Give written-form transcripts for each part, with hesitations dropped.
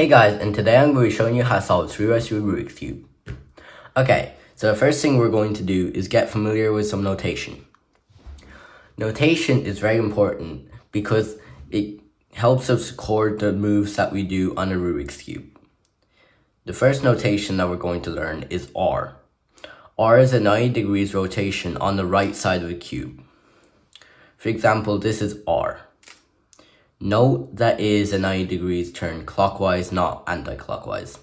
Hey guys, and today I'm going to be showing you how to solve 3x3 Rubik's Cube. Okay, so the first thing we're going to do is get familiar with some notation. Notation is very important because it helps us record the moves that we do on a Rubik's Cube. The first notation that we're going to learn is R. R is a 90 degrees rotation on the right side of the cube. For example, this is R. Note that it is a 90 degrees turn clockwise, not anti-clockwise.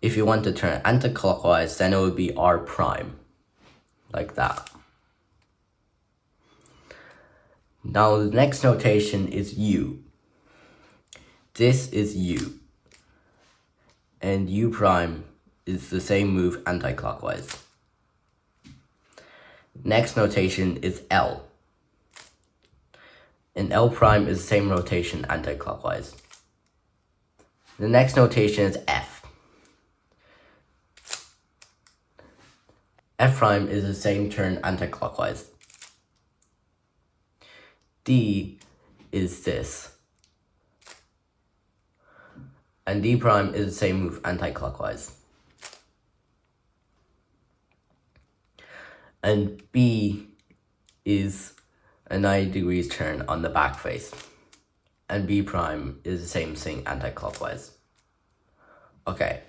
If you want to turn anti-clockwise, then it would be R prime, like that. Now the next notation is U. This is U. And U prime is the same move anti-clockwise. Next notation is L. And L prime is the same rotation anti-clockwise. The next notation is F. F prime is the same turn anti-clockwise. D is this. And D prime is the same move anti-clockwise. And B is a 90 degrees turn on the back face. And B prime is the same thing anti-clockwise. Okay,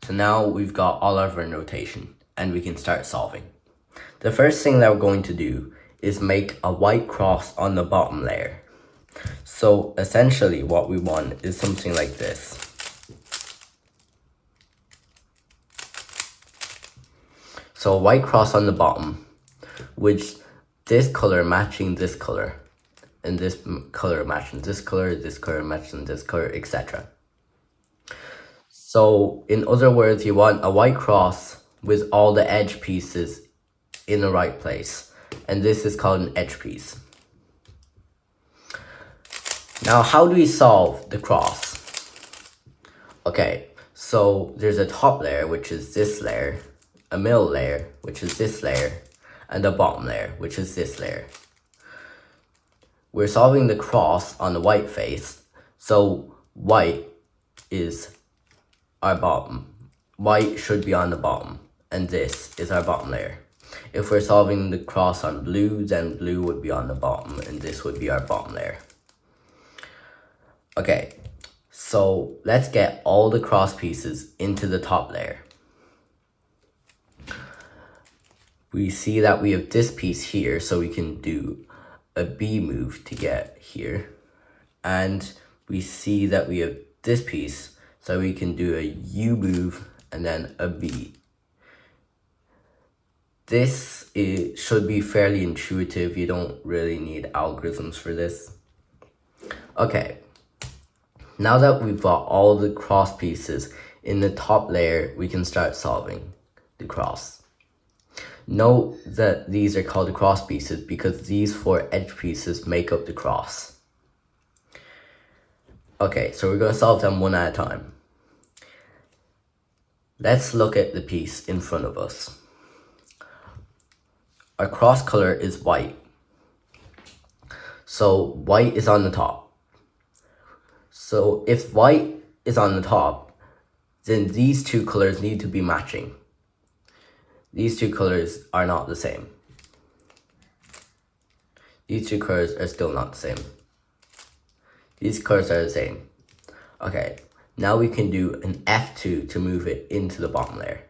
so now we've got all of our notation and we can start solving. The first thing that we're going to do is make a white cross on the bottom layer. So essentially what we want is something like this. So a white cross on the bottom, which this color matching this color, and this color matching this color matching this color, etc. So in other words, you want a white cross with all the edge pieces in the right place, and this is called an edge piece. Now, how do we solve the cross? Okay, so there's a top layer, which is this layer, a middle layer, which is this layer, and the bottom layer, which is this layer. We're solving the cross on the white face, so white is our bottom. White should be on the bottom, and this is our bottom layer. If we're solving the cross on blue, then blue would be on the bottom, and this would be our bottom layer. Okay, so let's get all the cross pieces into the top layer. We see that we have this piece here, so we can do a B move to get here. And we see that we have this piece, so we can do a U move and then a B. This should be fairly intuitive. You don't really need algorithms for this. Okay, now that we've got all the cross pieces in the top layer, we can start solving the cross. Note that these are called the cross pieces because these 4 edge pieces make up the cross. Okay, so we're going to solve them one at a time. Let's look at the piece in front of us. Our cross color is white. So white is on the top. So if white is on the top, then these two colors need to be matching. These two colors are not the same. These two colors are still not the same. These colors are the same. Okay, now we can do an F2 to move it into the bottom layer.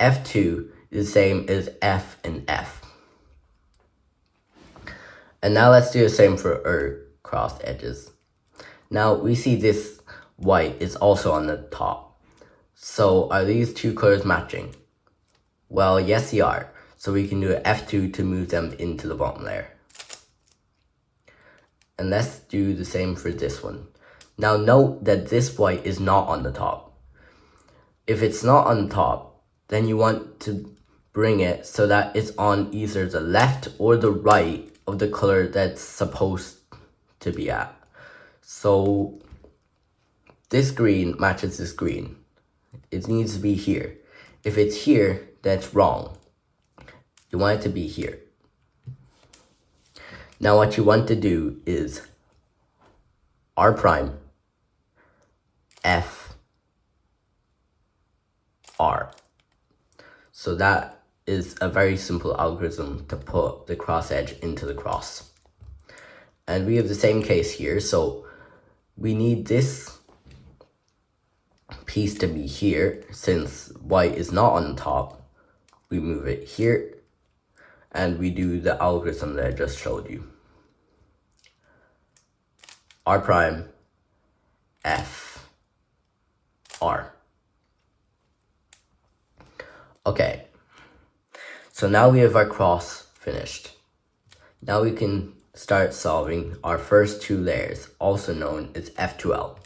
F2 is the same as F and F. And now let's do the same for our crossed edges. Now we see this white is also on the top. So are these two colors matching? Well, yes, they are. So we can do an F2 to move them into the bottom layer. And let's do the same for this one. Now note that this white is not on the top. If it's not on the top, then you want to bring it so that it's on either the left or the right of the color that's supposed to be at. So this green matches this green. It needs to be here. If it's here, that's wrong. You want it to be here. Now what you want to do is R prime, F, R. So that is a very simple algorithm to put the cross edge into the cross. And we have the same case here, so we need this piece to be here. Since white is not on the top, we move it here, and we do the algorithm that I just showed you. R prime, F, R. Okay, so now we have our cross finished. Now we can start solving our first two layers, also known as F2L.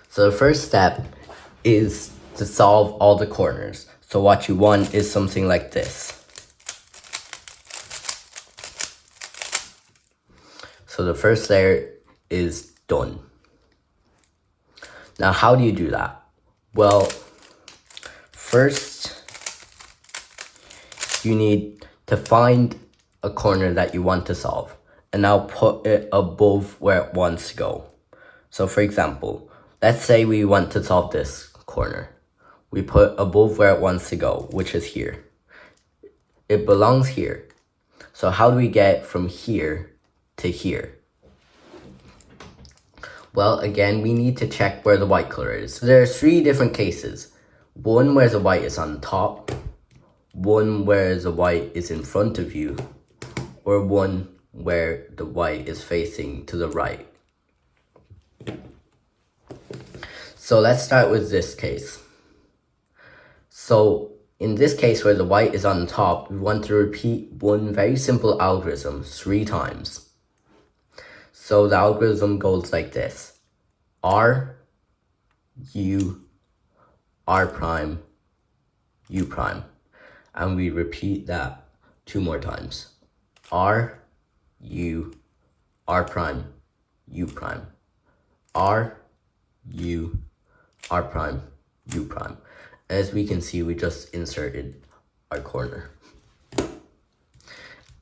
So the first step is to solve all the corners. So what you want is something like this. So the first layer is done. Now how do you do that? Well, first you need to find a corner that you want to solve, and now put it above where it wants to go. So for example, let's say we want to solve this corner. We put above where it wants to go, which is here. It belongs here. So how do we get from here to here? Well, again, we need to check where the white color is. So there are three different cases. One where the white is on the top, one where the white is in front of you, or one where the white is facing to the right. So let's start with this case. So in this case where the white is on the top, we want to repeat one very simple algorithm 3 times. So the algorithm goes like this: R, U, R prime, U prime. And we repeat that 2 more times. R, U, R prime, U prime. R, U, R prime, U prime. As we can see, we just inserted our corner.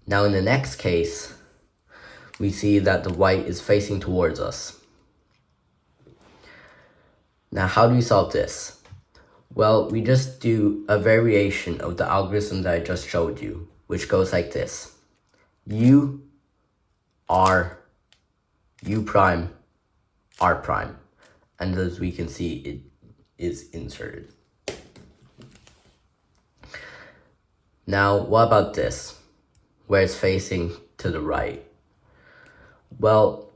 Now in the next case, we see that the white is facing towards us. Now how do we solve this? Well, we just do a variation of the algorithm that I just showed you, which goes like this: U, R, U prime, R prime. And as we can see, it is inserted. Now, what about this, where it's facing to the right? Well,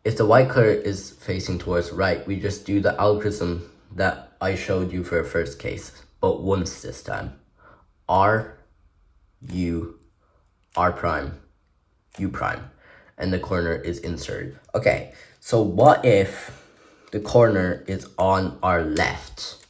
if the white color is facing towards the right, we just do the algorithm that I showed you for the first case, but once this time. R, U, R prime, U prime, and the corner is inserted. Okay, so what if the corner is on our left?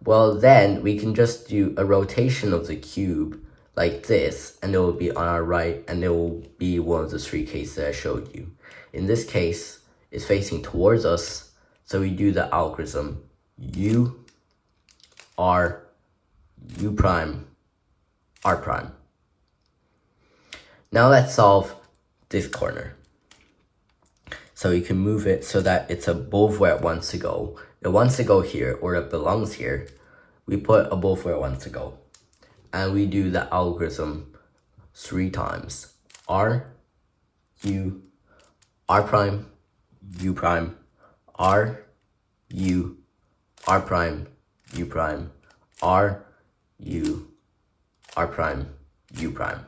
Well, then we can just do a rotation of the cube like this, and it will be on our right, and it will be one of the 3 cases I showed you. In this case, it's facing towards us, so we do the algorithm U, R, U prime, R prime. Now let's solve this corner. So we can move it so that it's above where it wants to go. It wants to go here, or it belongs here. We put above where it wants to go. And we do the algorithm 3 times. R, U, R prime, U prime, R, U, R prime, U prime, R, U, R prime, U prime.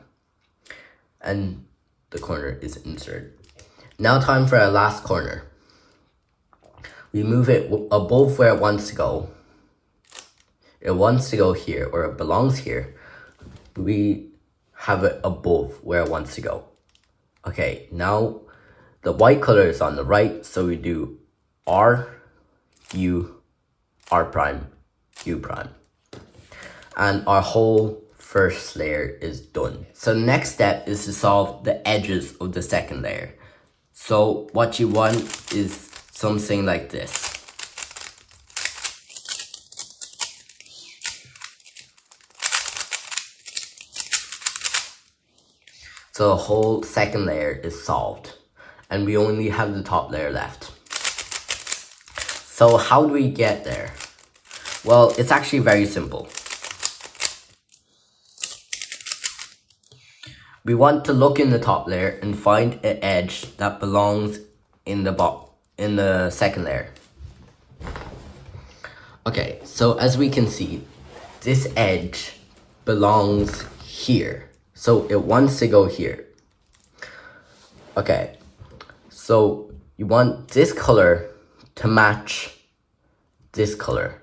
And the corner is inserted. Now time for our last corner. We move it above where it wants to go. It wants to go here, or it belongs here. We have it above where it wants to go. Okay, now the white color is on the right, so we do R, U, R prime, U prime. And our whole first layer is done. So the next step is to solve the edges of the second layer. So what you want is something like this. So the whole second layer is solved, and we only have the top layer left. So how do we get there? Well, it's actually very simple. We want to look in the top layer and find an edge that belongs in the second layer. Okay, so as we can see, this edge belongs here. So it wants to go here. Okay, so you want this color to match this color.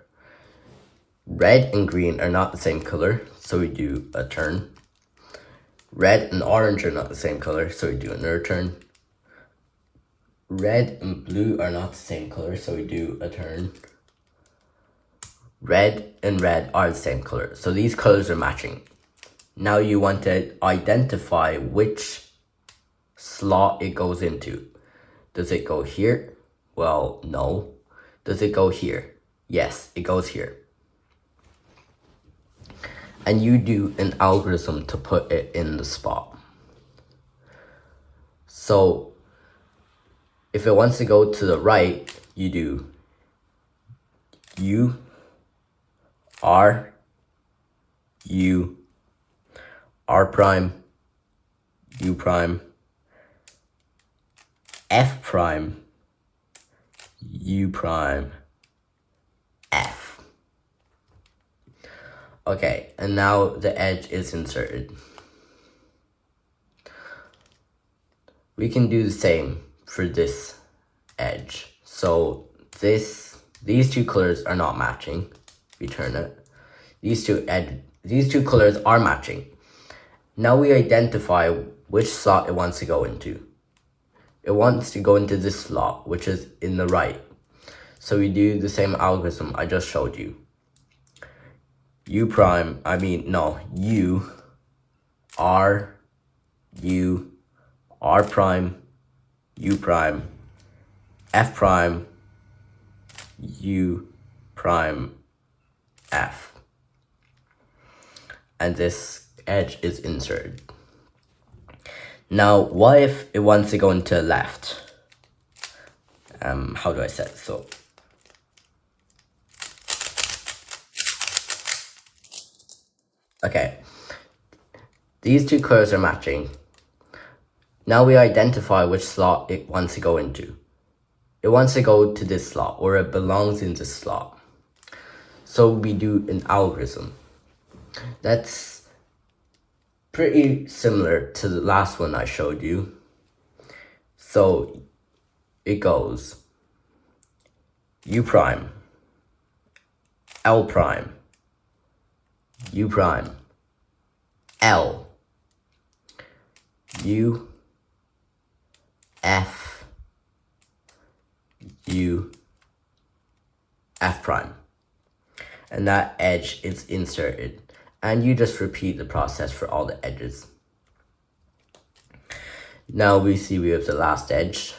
Red and green are not the same color, so we do a turn. Red and orange are not the same color, so we do another turn. Red and blue are not the same color, so we do a turn. Red and red are the same color, so these colors are matching. Now you want to identify which slot it goes into. Does it go here? Well, no. Does it go here? Yes, it goes here. And you do an algorithm to put it in the spot. So if it wants to go to the right, you do U, R, U, R prime, U prime, F prime, U prime, F. Okay, and now the edge is inserted. We can do the same for this edge. So these two colors are not matching. We turn it. These two colors are matching. Now we identify which slot it wants to go into. It wants to go into this slot, which is in the right. So we do the same algorithm I just showed you. U, R, U, R prime, U prime, F prime, U prime, F. And this edge is inserted. Now, what if it wants to go into the left? How do I set it? So, okay. These two colors are matching. Now we identify which slot it wants to go into. It wants to go to this slot, or it belongs in this slot. So we do an algorithm. That's pretty similar to the last one I showed you. So it goes U prime, L prime, U prime, L, U, F, U, F prime. And that edge is inserted. And you just repeat the process for all the edges. Now we see we have the last edge.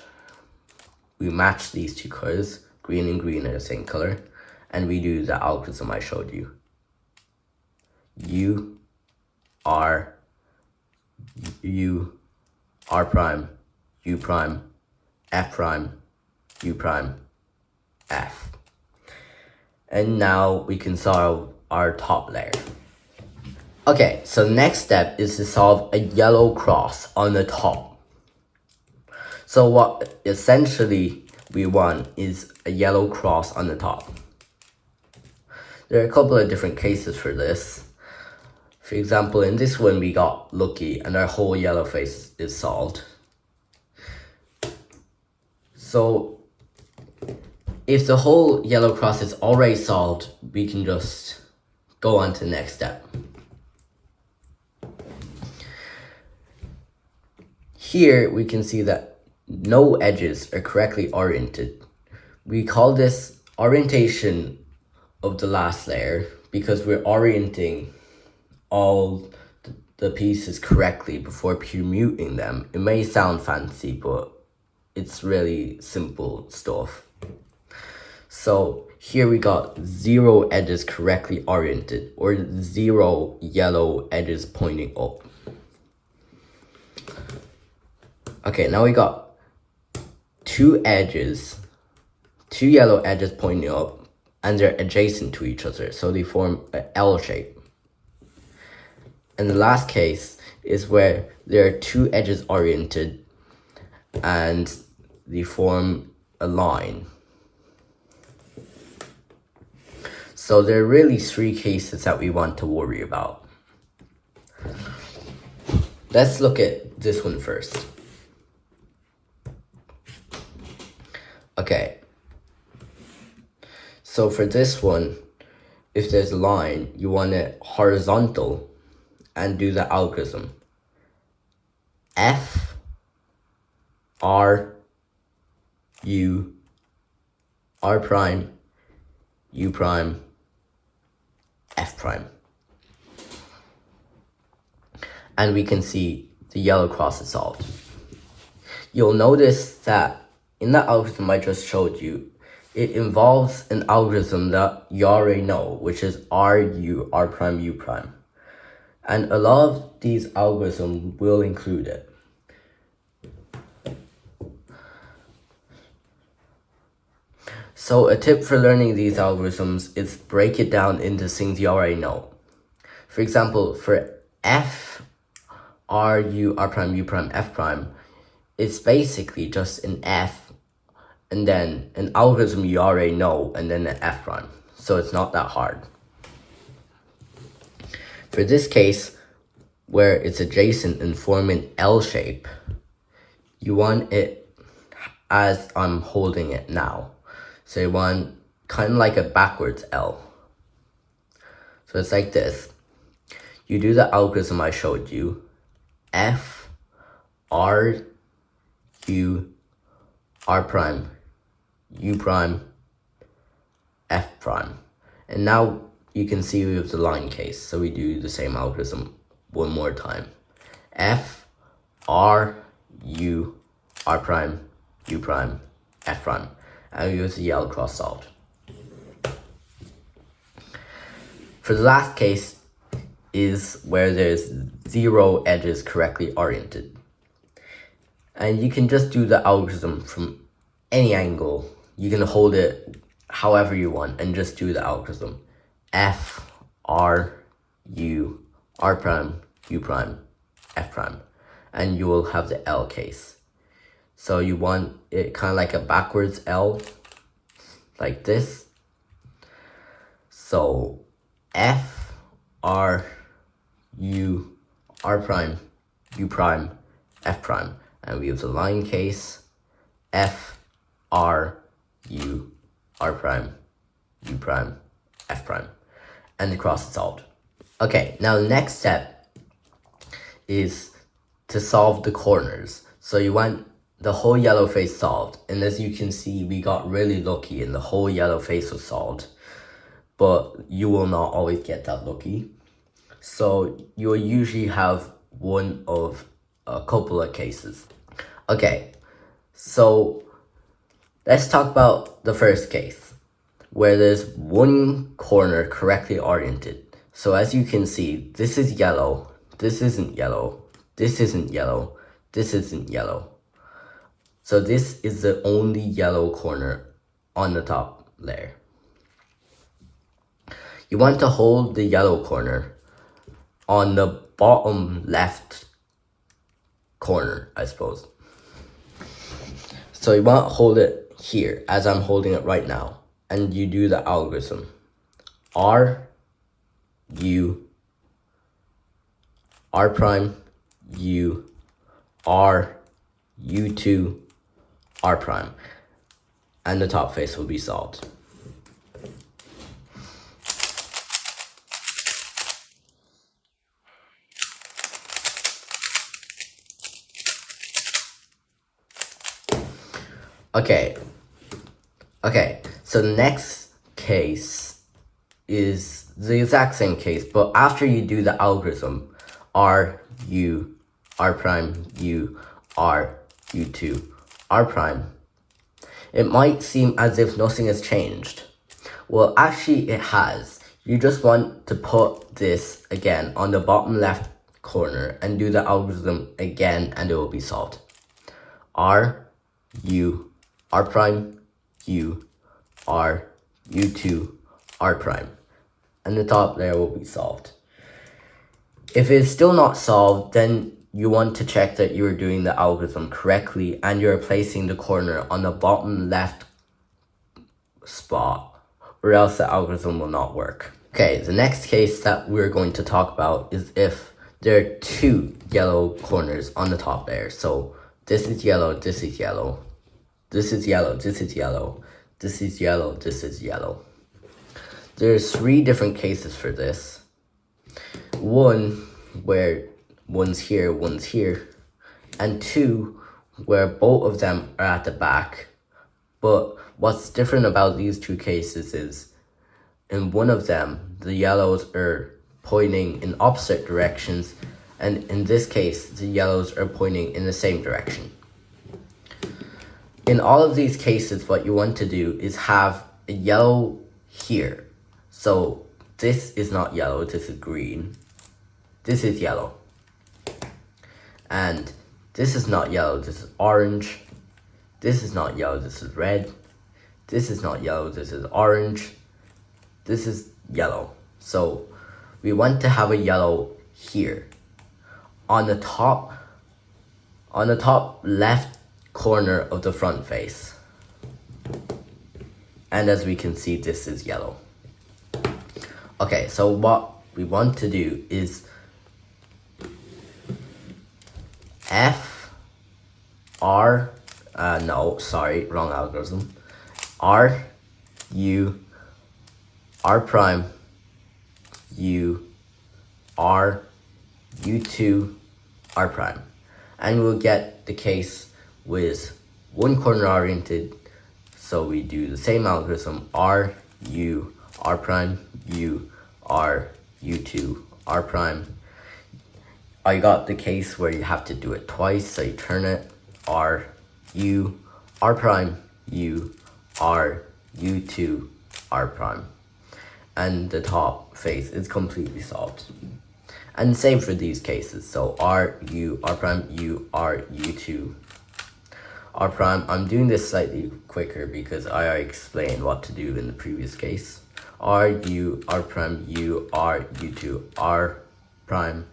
We match these two colors. Green and green are the same color. And we do the algorithm I showed you. U, R, U, R prime, U prime, F prime, U prime, F. And now we can solve our top layer. Okay, so next step is to solve a yellow cross on the top. So what essentially we want is a yellow cross on the top. There are a couple of different cases for this. For example, in this one we got lucky and our whole yellow face is solved. So if the whole yellow cross is already solved, we can just go on to the next step. Here we can see that no edges are correctly oriented. We call this orientation of the last layer because we're orienting all the pieces correctly before permuting them. It may sound fancy, but it's really simple stuff. So here we got 0 edges correctly oriented, or 0 yellow edges pointing up. Okay, now we got 2 edges two yellow edges pointing up, and they're adjacent to each other, so they form an L shape. And the last case is where there are two edges oriented and they form a line. So there are really three cases that we want to worry about. Let's look at this one first. Okay. So for this one, if there's a line, you want it horizontal and do the algorithm. F, R, U, R prime, U prime, F prime. And we can see the yellow cross is solved. You'll notice that in the algorithm I just showed you, it involves an algorithm that you already know, which is R, U, R prime, U prime. And a lot of these algorithms will include it. So a tip for learning these algorithms is break it down into things you already know. For example, for F, R, U, R prime, U prime, F prime, it's basically just an F and then an algorithm you already know and then an F prime. So it's not that hard. For this case, where it's adjacent and form an L shape, you want it as I'm holding it now. So you want kind of like a backwards L. So it's like this. You do the algorithm I showed you. F, R, U, R prime, U prime, F prime. And now you can see we have the line case. So we do the same algorithm one more time. F, R, U, R prime, U prime, F prime. And we use the yellow cross solved. For the last case is where there's zero edges correctly oriented. And you can just do the algorithm from any angle. You can hold it however you want and just do the algorithm. F, R, U, R prime, U prime, F prime. And you will have the L case. So you want it kind of like a backwards L, like this. So F, R, U, R prime, U prime, F prime. And we have the line case, F, R, U, R prime, U prime, F prime. And the cross is solved. Okay, now the next step is to solve the corners. So you want the whole yellow face solved. And as you can see, we got really lucky and the whole yellow face was solved. But you will not always get that lucky. So you'll usually have one of a couple of cases. Okay, so let's talk about the first case, where there's one corner correctly oriented. So as you can see, this is yellow, this isn't yellow, this isn't yellow, this isn't yellow. So this is the only yellow corner on the top layer. You want to hold the yellow corner on the bottom left corner, I suppose. So you want to hold it here as I'm holding it right now. And you do the algorithm. R, U, R prime, U, R, U2, R prime. And the top face will be solved. Okay, so the next case is the exact same case, but after you do the algorithm, R, U, R prime, U, R, U2, R prime, it might seem as if nothing has changed. Well, actually it has. You just want to put this again on the bottom left corner and do the algorithm again and it will be solved. R, U, R prime, U, R, U2, R prime. And the top there will be solved. If it's still not solved, then you want to check that you're doing the algorithm correctly and you're placing the corner on the bottom left spot, or else the algorithm will not work. Okay, the next case that we're going to talk about is if there are two yellow corners on the top there. So this is yellow, this is yellow, this is yellow, this is yellow, this is yellow, this is yellow. There's 3 different cases for this. One where one's here, and 2 where both of them are at the back. But what's different about these 2 cases is in one of them, the yellows are pointing in opposite directions, and in this case, the yellows are pointing in the same direction. In all of these cases, what you want to do is have a yellow here. So this is not yellow, this is green. This is yellow. And this is not yellow, this is orange. This is not yellow, this is red. This is not yellow, this is orange. This is yellow. So we want to have a yellow here. On the top left corner of the front face. And as we can see, this is yellow. Okay, so what we want to do is F, R, no, sorry, wrong algorithm. R, U, R prime, U, R, U2, R prime. And we'll get the case with one corner oriented. So we do the same algorithm, R, U, R prime, U, R, U2, R prime. I got the case where you have to do it twice, so you turn it, R, U, R prime, U, R, U2, R prime. And the top face is completely solved. And same for these cases, so R, U, R prime, U, R, U2, R prime. I'm doing this slightly quicker because I already explained what to do in the previous case. R, U, R prime, U, R, U2, R prime.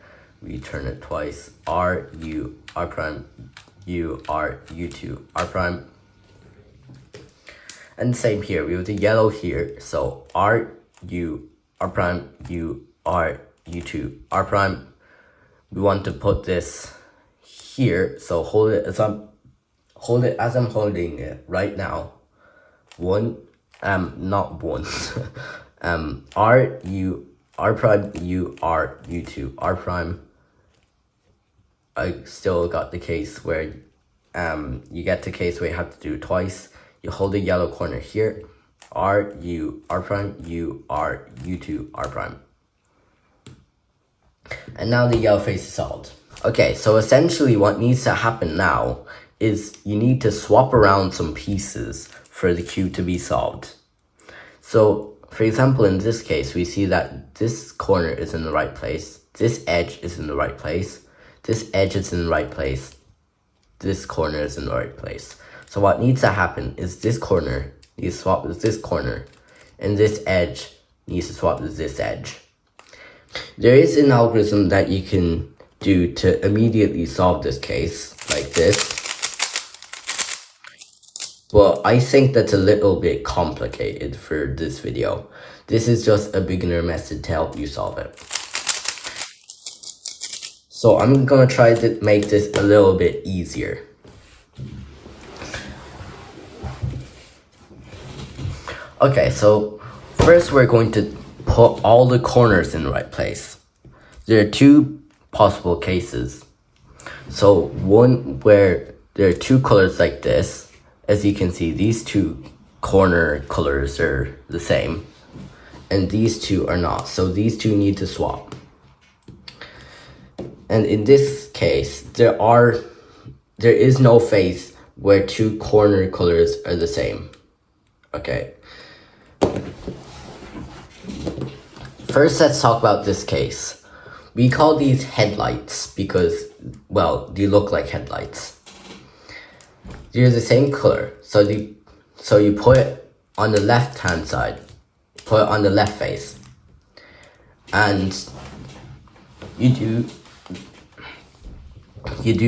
We turn it twice. R, U, R prime, U, R, U2, R prime. And same here, we have the yellow here. So R, U, R prime, U, R, U2, R prime. We want to put this here. So hold it as I'm holding it right now. Not one. R, U, R prime, U, R, U2, R prime. I still got the case where you get the case where you have to do it twice. You hold the yellow corner here. R, U, R prime, U, R, U2, R prime. And now the yellow face is solved. Okay, so essentially what needs to happen now is you need to swap around some pieces for the cube to be solved. So, for example, in this case, we see that this corner is in the right place. This edge is in the right place. This edge is in the right place. This corner is in the right place. So what needs to happen is this corner needs to swap with this corner, and this edge needs to swap with this edge. There is an algorithm that you can do to immediately solve this case, like this. But I think that's a little bit complicated for this video. This is just a beginner method to help you solve it. So I'm gonna try to make this a little bit easier. Okay, so first we're going to put all the corners in the right place. There are 2 possible cases. So one where there are 2 colors like this. As you can see, these 2 corner colors are the same, and these 2 are not. So these 2 need to swap. And in this case, there is no face where 2 corner colors are the same. Okay. First, let's talk about this case. We call these headlights because, well, they look like headlights. They're the same color, so you put on the left hand side, put it on the left face, and you do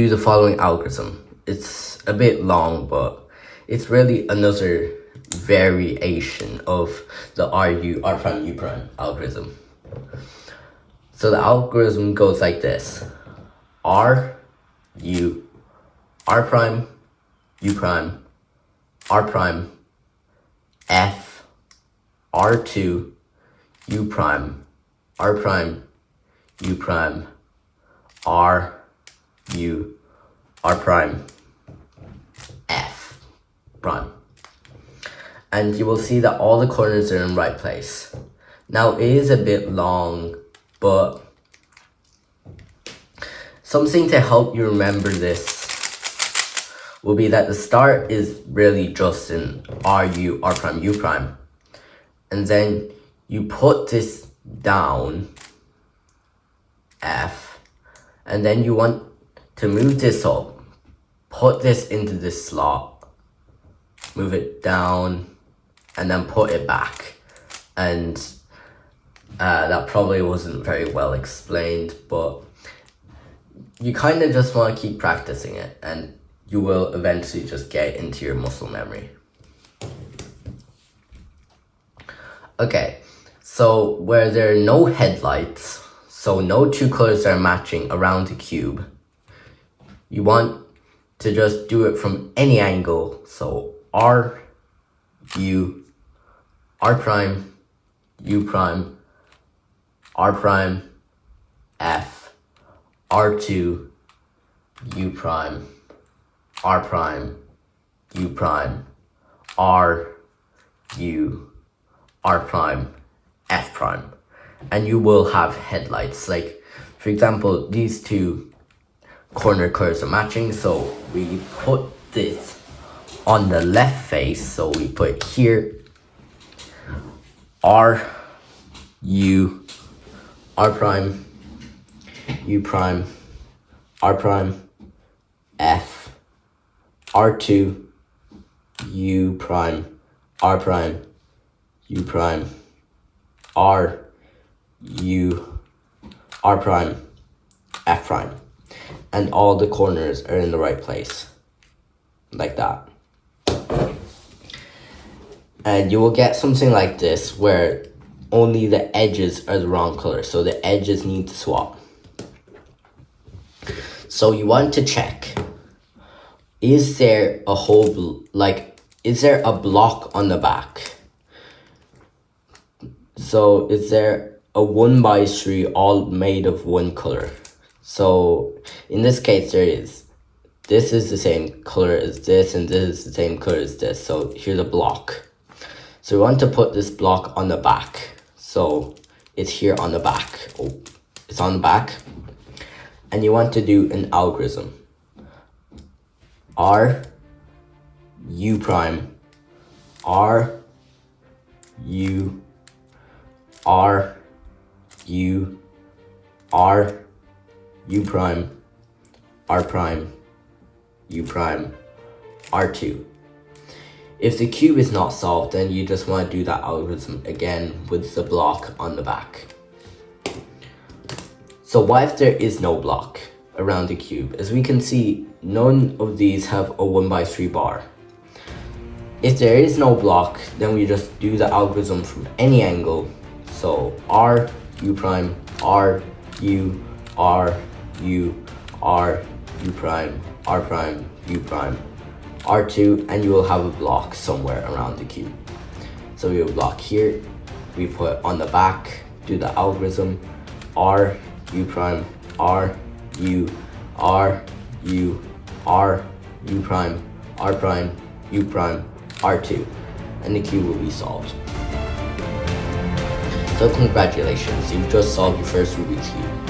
the following algorithm. It's a bit long, but it's really another variation of the RU, R prime, U prime algorithm. So the algorithm goes like this: R, U, R prime, U prime, R prime, F, R2, U prime, R prime, U prime, R, U, R prime, F prime. And you will see that all the corners are in the right place. Now it is a bit long, but something to help you remember this will be that the start is really just in RU, R prime, U prime. And then you put this down, F, and then you want to move this up, put this into this slot, move it down, and then put it back. And that probably wasn't very well explained, but you kind of just want to keep practicing it, and you will eventually just get into your muscle memory. Okay, so where there are no headlights, so no two colors are matching around the cube, you want to just do it from any angle. So R, U, R prime, U prime, R prime, F, R2, U prime, R prime, U prime, R, U, R prime, F prime. And you will have headlights. Like, for example, these two corner curves are matching, so we put this on the left face, so we put here R, U, R prime, U prime, R prime, F, R2, U prime, R prime, U prime, R, U, R prime, F prime. And all the corners are in the right place, like that. And you will get something like this where only the edges are the wrong color, so the edges need to swap. So you want to check, is there a hole, is there a block on the back? So is there a 1x3 all made of one color? So in this case there is. This is the same color as this, and this is the same color as this. So here's a block. So we want to put this block on the back. So it's here on the back. Oh, it's on the back. And you want to do an algorithm. R, U prime, R, U, R, U, R, U prime, R prime, U prime, R2. If the cube is not solved, then you just want to do that algorithm again with the block on the back. So what if there is no block around the cube? As we can see, none of these have a 1x3 bar. If there is no block, then we just do the algorithm from any angle. So R, U prime, R, U, R, U, R, U prime, R prime, U prime, R2, and you will have a block somewhere around the cube. So we have a block here, we put on the back, do the algorithm, R, U prime, R, U, R, U, R, U prime, R prime, U prime, R2, and the cube will be solved. So congratulations, you've just solved your first Rubik's Cube.